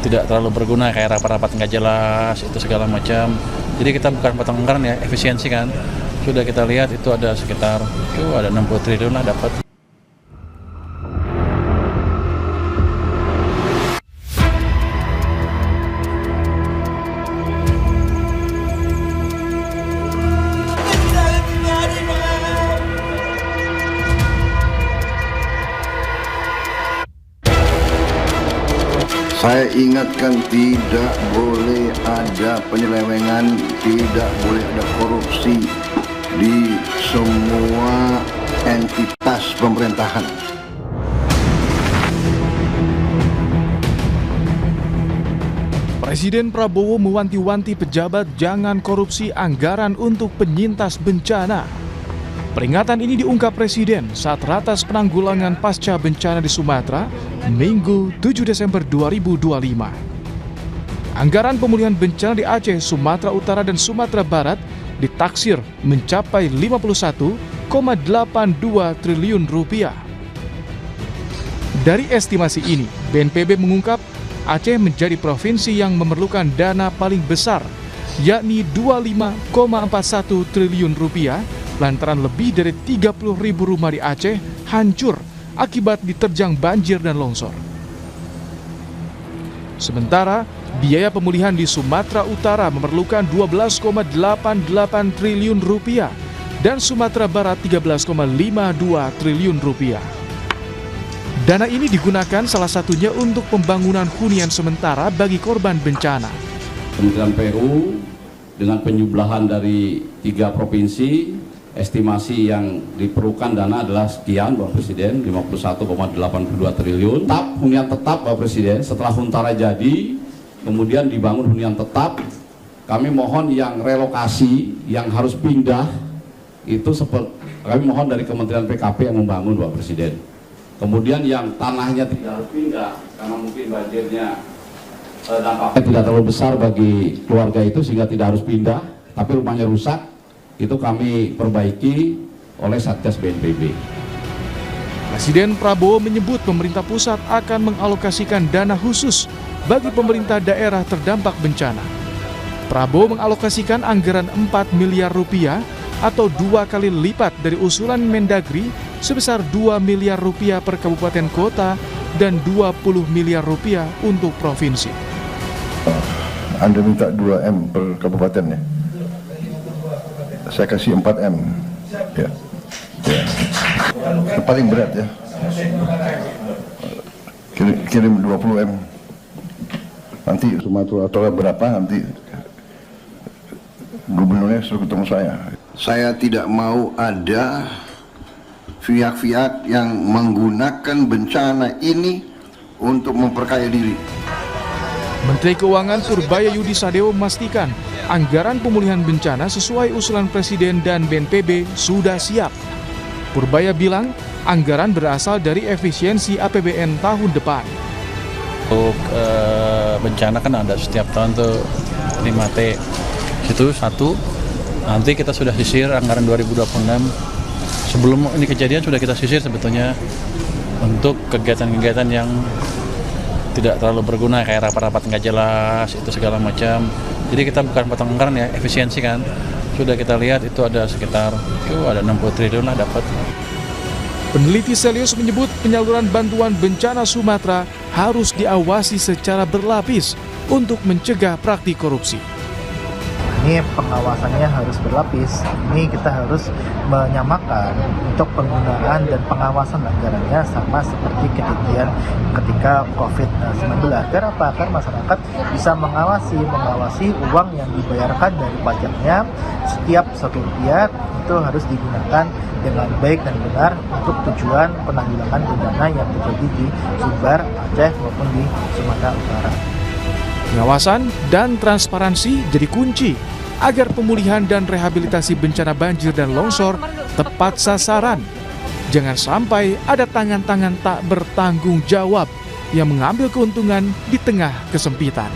tidak terlalu berguna, kayak rapat-rapat nggak jelas, itu segala macam. Jadi kita bukan potong anggaran ya, efisiensi kan. Sudah kita lihat itu ada sekitar, ada 60 triliun lah dapat. Saya ingatkan, tidak boleh ada penyelewengan, tidak boleh ada korupsi di semua entitas pemerintahan. Presiden Prabowo mewanti-wanti pejabat jangan korupsi anggaran untuk penyintas bencana. Peringatan ini diungkap Presiden saat ratas penanggulangan pasca bencana di Sumatera, Minggu 7 Desember 2025. Anggaran pemulihan bencana di Aceh, Sumatera Utara, dan Sumatera Barat ditaksir mencapai 51,82 triliun rupiah. Dari estimasi ini, BNPB mengungkap Aceh menjadi provinsi yang memerlukan dana paling besar, yakni 25,41 triliun rupiah, lantaran lebih dari 30.000 rumah di Aceh hancur akibat diterjang banjir dan longsor. Sementara, biaya pemulihan di Sumatera Utara memerlukan 12,88 triliun rupiah dan Sumatera Barat 13,52 triliun rupiah. Dana ini digunakan salah satunya untuk pembangunan hunian sementara bagi korban bencana. Kementerian PU dengan penjumlahan dari 3 provinsi, estimasi yang diperlukan dana adalah sekian, Bapak Presiden, 51,82 triliun. Hunian tetap, Bapak Presiden, setelah Huntara jadi, kemudian dibangun hunian tetap, kami mohon yang relokasi, yang harus pindah, itu kami mohon dari Kementerian PKP yang membangun, Bapak Presiden. Kemudian yang tanahnya tidak harus pindah, karena mungkin banjirnya dampaknya tidak terlalu besar bagi keluarga itu sehingga tidak harus pindah, tapi rumahnya rusak, itu kami perbaiki oleh Satgas BNPB. Presiden Prabowo menyebut pemerintah pusat akan mengalokasikan dana khusus bagi pemerintah daerah terdampak bencana. Prabowo mengalokasikan anggaran 4 miliar rupiah atau 2 kali lipat dari usulan Mendagri sebesar 2 miliar rupiah per kabupaten kota dan 20 miliar rupiah untuk provinsi. Anda minta 2M per kabupaten ya? Saya kasih 4M. Ya. Yang paling berat ya. Kirim 20M. Nanti Sumatera Utara berapa, nanti gubernurnya suruh ketemu saya. Saya tidak mau ada pihak-pihak yang menggunakan bencana ini untuk memperkaya diri. Menteri Keuangan Purbaya Yudi Sadewo memastikan anggaran pemulihan bencana sesuai usulan Presiden dan BNPB sudah siap. Purbaya bilang anggaran berasal dari efisiensi APBN tahun depan. Untuk bencana kan ada setiap tahun tuh 5T. Itu satu, nanti kita sudah sisir anggaran 2026. Sebelum ini kejadian sudah kita sisir sebetulnya untuk kegiatan-kegiatan yang tidak terlalu berguna, kayak rapat-rapat nggak jelas, itu segala macam. Jadi kita bukan potong anggaran ya, efisiensi kan. Sudah kita lihat itu ada sekitar, ada 60 triliun lah dapat. Peneliti Selius menyebut penyaluran bantuan bencana Sumatera harus diawasi secara berlapis untuk mencegah praktik korupsi. Ini pengawasannya harus berlapis. Ini kita harus menyamakan untuk penggunaan dan pengawasan anggarannya sama seperti kejadian ketika COVID-19. Agar apa? Agar masyarakat bisa mengawasi uang yang dibayarkan dari pajaknya, setiap 1 rupiah itu harus digunakan dengan baik dan benar untuk tujuan penanggulangan bencana yang terjadi di Sumbar, Aceh maupun di Sumatera Utara. Pengawasan dan transparansi jadi kunci agar pemulihan dan rehabilitasi bencana banjir dan longsor tepat sasaran. Jangan sampai ada tangan-tangan tak bertanggung jawab yang mengambil keuntungan di tengah kesempitan.